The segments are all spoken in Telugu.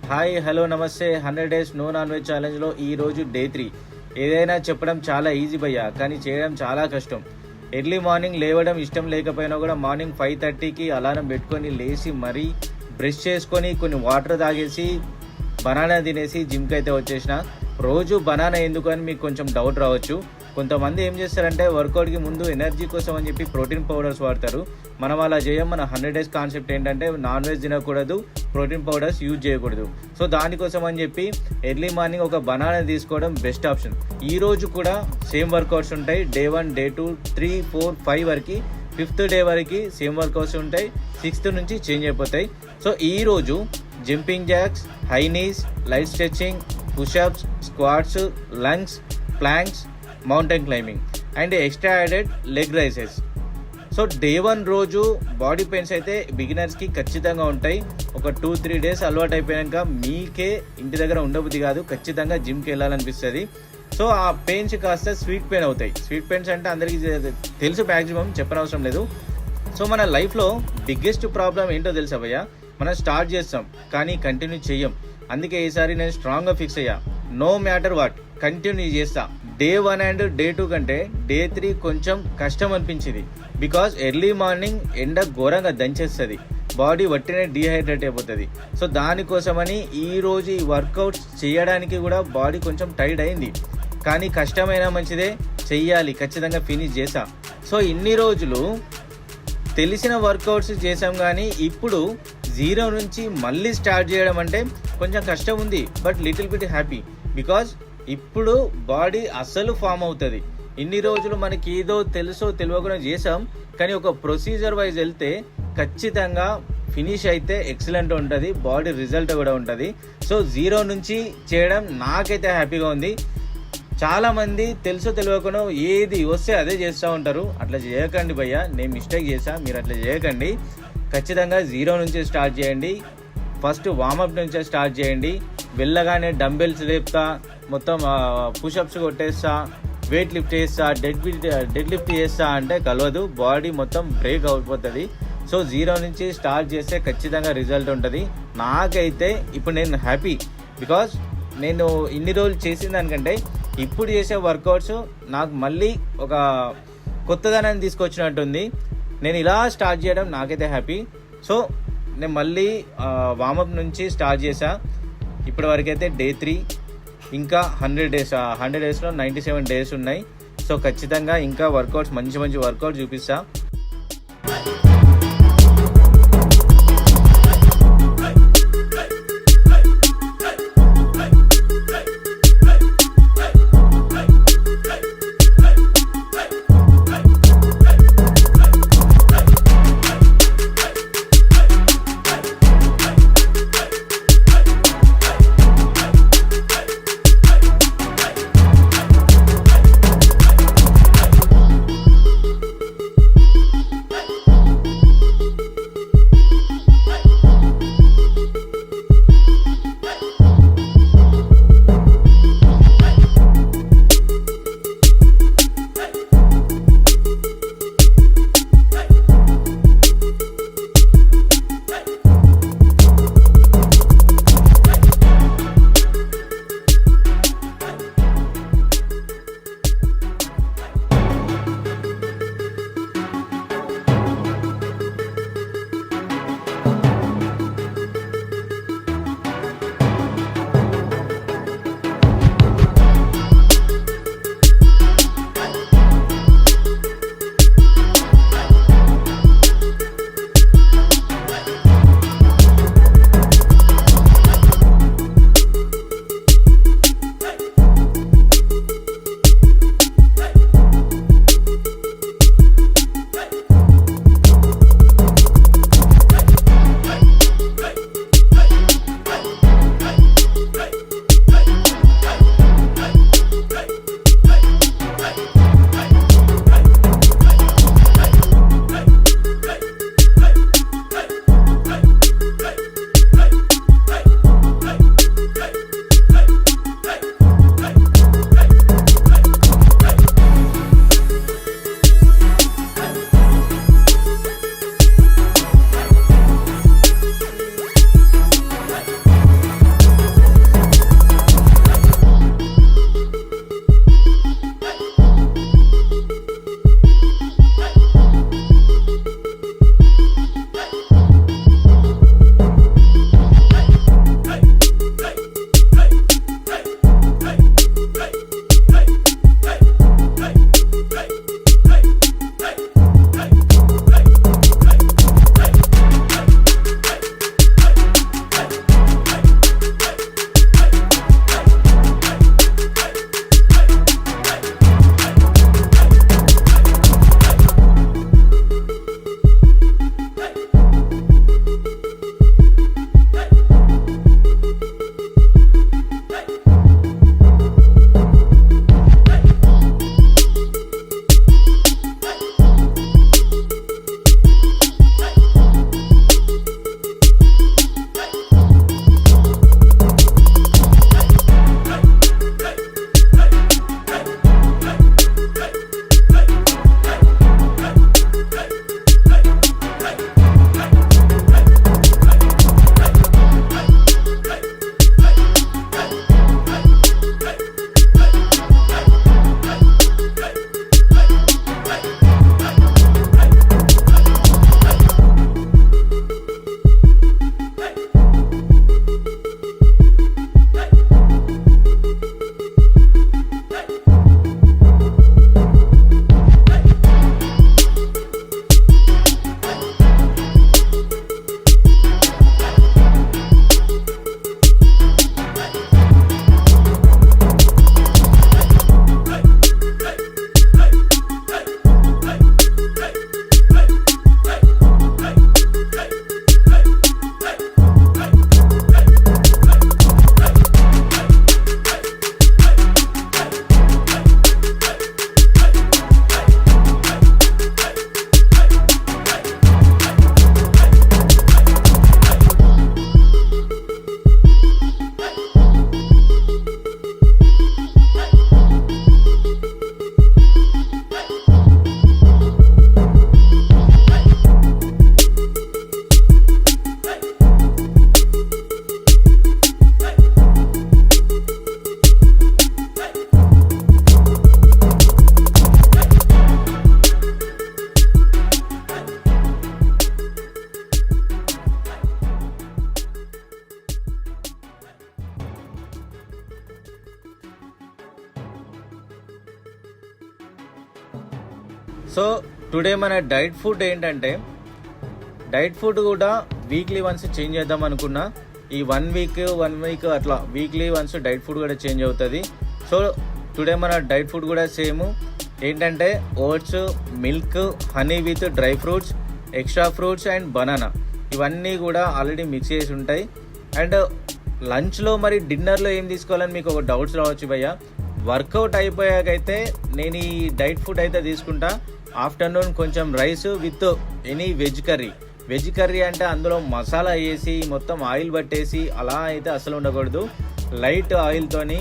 హాయ్ హలో నమస్తే 100 days నో నాన్ వెజ్ ఛాలెంజ్లో ఈరోజు డే 3. ఏదైనా చెప్పడం చాలా ఈజీ భయ్యా, కానీ చేయడం చాలా కష్టం. ఎర్లీ మార్నింగ్ లేవడం ఇష్టం లేకపోయినా కూడా మార్నింగ్ 5:30కి అలారం పెట్టుకొని లేచి మరీ బ్రష్ చేసుకొని కొన్ని వాటర్ తాగేసి బనానా తినేసి జిమ్కి అయితే వచ్చేసిన. రోజు బనానా ఎందుకు అని మీకు కొంచెం డౌట్ రావచ్చు. కొంతమంది ఏం చేస్తారంటే వర్కౌట్కి ముందు ఎనర్జీ కోసం అని చెప్పి ప్రోటీన్ పౌడర్స్ వాడతారు. మనం అలా చేయం. మన 100 days కాన్సెప్ట్ ఏంటంటే నాన్ వెజ్ తినకూడదు, ప్రోటీన్ పౌడర్స్ యూజ్ చేయకూడదు. సో దానికోసం అని చెప్పి ఎర్లీ మార్నింగ్ ఒక బనానా తీసుకోవడం బెస్ట్ ఆప్షన్. ఈ రోజు కూడా సేమ్ వర్కౌట్స్ ఉంటాయి. డే 1, డే 2, 3, 4, 5 వరకు, 5th డే వరకు సేమ్ వర్కౌట్స్ ఉంటాయి. 6th నుంచి చేంజ్ అయిపోతాయి. సో ఈ రోజు jumping jacks, high knees, light stretching, pushups, squats, lunges, planks, mountain climbing and extra added leg raises. So day 1 రోజు బాడీ పెయిన్స్ అయితే బిగినర్స్కి ఖచ్చితంగా ఉంటాయి. ఒక 2-3 days అలవాటు అయిపోయాక మీకే ఇంటి దగ్గర ఉండబుద్ధి కాదు, ఖచ్చితంగా జిమ్కి వెళ్ళాలనిపిస్తుంది. సో ఆ పెయిన్స్ కాస్త స్వీట్ పెయిన్ అవుతాయి. స్వీట్ పెయిన్స్ అంటే అందరికీ తెలుసు, మ్యాక్సిమం చెప్పనవసరం లేదు. సో మన లైఫ్లో బిగ్గెస్ట్ ప్రాబ్లం ఏంటో తెలుసా భయ్యా? మనం స్టార్ట్ చేస్తాం కానీ కంటిన్యూ చెయ్యం. అందుకే ఈసారి నేను స్ట్రాంగ్గా ఫిక్స్ అయ్యా, నో మ్యాటర్ వాట్ కంటిన్యూ చేస్తా. డే 1 అండ్ డే 2 కంటే డే 3 కొంచెం కష్టం అనిపించింది. బికాజ్ ఎర్లీ మార్నింగ్ ఎండ ఘోరంగా దంచేస్తుంది, బాడీ వట్టినే డీహైడ్రేట్ అయిపోతుంది. సో దానికోసమని ఈరోజు ఈ వర్కౌట్స్ చేయడానికి కూడా బాడీ కొంచెం టైర్డ్ అయింది. కానీ కష్టమైనా మంచిదే, చెయ్యాలి, ఖచ్చితంగా ఫినిష్ చేసా. సో ఇన్ని రోజులు తెలిసిన వర్కౌట్స్ చేసాం, కానీ ఇప్పుడు 0 నుంచి మళ్ళీ స్టార్ట్ చేయడం అంటే కొంచెం కష్టం ఉంది. But little bit happy, because ఇప్పుడు బాడీ అస్సలు ఫామ్ అవుతుంది. ఇన్ని రోజులు మనకి ఏదో తెలుసో తెలియకుండా చేసాం, కానీ ఒక ప్రొసీజర్ వైజ్ వెళ్తే ఖచ్చితంగా ఫినిష్ అయితే ఎక్సలెంట్ ఉంటుంది, బాడీ రిజల్ట్ కూడా ఉంటుంది. సో 0 నుంచి చేయడం నాకైతే హ్యాపీగా ఉంది. చాలామంది తెలుసో తెలియకుండా ఏది వస్తే అదే చేస్తూ ఉంటారు. అట్లా చేయకండి భయ్యా, నేను మిస్టేక్ చేశా, మీరు అట్లా చేయకండి. ఖచ్చితంగా 0 నుంచి స్టార్ట్ చేయండి. ఫస్ట్ వార్మప్ నుంచే స్టార్ట్ చేయండి. వెళ్ళగానే డంబెల్స్ లేపుతా, మొత్తం పుషప్స్ కొట్టేస్తా, వెయిట్ లిఫ్ట్ చేస్తా, డెడ్ లిఫ్ట్ చేస్తా అంటే కలవదు, బాడీ మొత్తం బ్రేక్ అయిపోతుంది. సో 0 నుంచి స్టార్ట్ చేస్తే ఖచ్చితంగా రిజల్ట్ ఉంటుంది. నాకైతే ఇప్పుడు నేను హ్యాపీ, బికాజ్ నేను ఇన్ని రోజులు చేసిన దానికంటే ఇప్పుడు చేసే వర్కౌట్స్ నాకు మళ్ళీ ఒక కొత్తదనాన్ని తీసుకొచ్చినట్టుంది. నేను ఇలా స్టార్ట్ చేయడం నాకైతే హ్యాపీ. సో నేను మళ్ళీ వార్మప్ నుంచి స్టార్ట్ చేశా. ఇప్పటి వరకైతే డే 3, ఇంకా 100 days. 100 daysలో 97 days ఉన్నాయి. సో ఖచ్చితంగా ఇంకా వర్కౌట్స్, మంచి మంచి వర్కౌట్స్ చూపిస్తా. సో టుడే మన డైట్ ఫుడ్ ఏంటంటే, డైట్ ఫుడ్ కూడా వీక్లీ వన్స్ చేంజ్ చేద్దాం అనుకున్నా. ఈ 1 వీక్ అట్లా వీక్లీ వన్స్ డైట్ ఫుడ్ కూడా చేంజ్ అవుతుంది. సో టుడే మన డైట్ ఫుడ్ కూడా సేమ్ ఏంటంటే oats, milk, honey with dry fruits, extra fruits and banana, ఇవన్నీ కూడా ఆల్రెడీ మిక్స్ చేసి ఉంటాయి. అండ్ లంచ్లో మరి డిన్నర్లో ఏం తీసుకోవాలని మీకు ఒక డౌట్స్ రావచ్చు భయ్య. వర్కౌట్ అయిపోయాకైతే నేను ఈ డైట్ ఫుడ్ అయితే తీసుకుంటా. ఆఫ్టర్నూన్ కొంచెం rice with any veg curry అంటే అందులో మసాలా వేసి మొత్తం ఆయిల్ పట్టేసి అలా అయితే అసలు ఉండకూడదు. లైట్ ఆయిల్తోని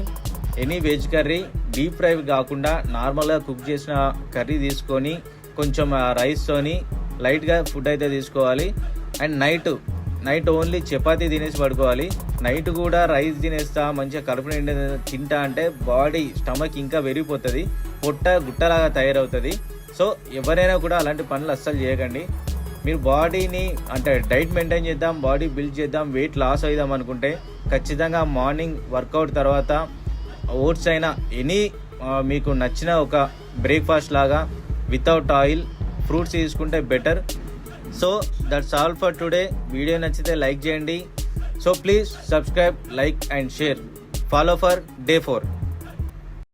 any veg curry, deep fry కాకుండా నార్మల్గా కుక్ చేసిన కర్రీ తీసుకొని కొంచెం రైస్తోని లైట్గా ఫుడ్ అయితే తీసుకోవాలి. అండ్ నైట్ ఓన్లీ చపాతీ తినేసి పడుకోవాలి. నైట్ కూడా రైస్ తినేస్తా మంచిగా కడుపు నిండి తింటా అంటే బాడీ స్టమక్ ఇంకా పెరిగిపోతుంది, పొట్ట గుట్టలాగా తయారవుతుంది. సో ఎవరైనా కూడా అలాంటి పనులు అస్సలు చేయకండి. మీరు బాడీని అంటే డైట్ మెయింటైన్ చేద్దాం, బాడీ బిల్డ్ చేద్దాం, వెయిట్ లాస్ అవుదాం అనుకుంటే ఖచ్చితంగా మార్నింగ్ వర్కౌట్ తర్వాత ఓట్స్ అయినా ఎనీ మీకు నచ్చిన ఒక బ్రేక్ఫాస్ట్ లాగా వితౌట్ ఆయిల్ ఫ్రూట్స్ తీసుకుంటే better. So that's all for today. Video నచ్చితే లైక్ చేయండి. So please subscribe, like and share. Follow for Day 4.